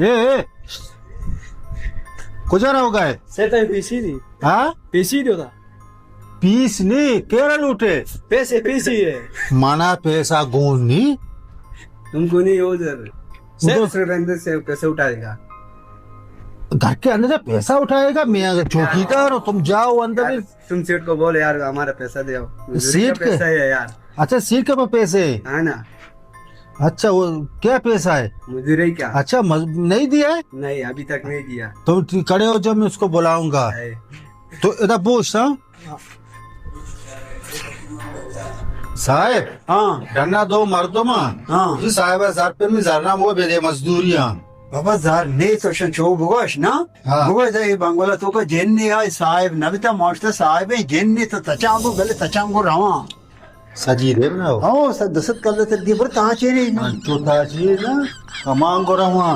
ए कुछ होगा है सेता पीसी दी हाँ पीसी दो था पीस नहीं केरल उठे पैसे पीसी है माना पैसा गोन नहीं तुमको नहीं हो उधर से से पैसे उठा देगा घर के अंदर से पैसा उठाएगा। मैं अगर चौकीदार हूँ तुम जाओ अंदर में। तुम सेठ को बोले यार हमारा पैसा दे आओ सेठ पैसा के है यार अच्छा सीट के पास पैसे है ना अच्छा वो क्या पैसा है मुझे क्या अच्छा नहीं दिया है नहीं अभी तक नहीं दिया तुम खड़े हो जब मैं उसको बुलाऊंगा है। तो इधर पूछ साहेब हाँ धरना दो मर्दों हाँ जी साहेब हजार पे में धरना वो बेदे मजदूरियां बाबा जार ने तो शो भगोश ना हाँ। भगोश ये बंगला तो का जेन ने है साहिब नबिता मास्टर साहिब है जेन ने तो तचांगो गले तचांगो रावा सजी दे ना ओ सर दसत कर लेते दी पर कहां चेने तो था जी ना कमांगो रहा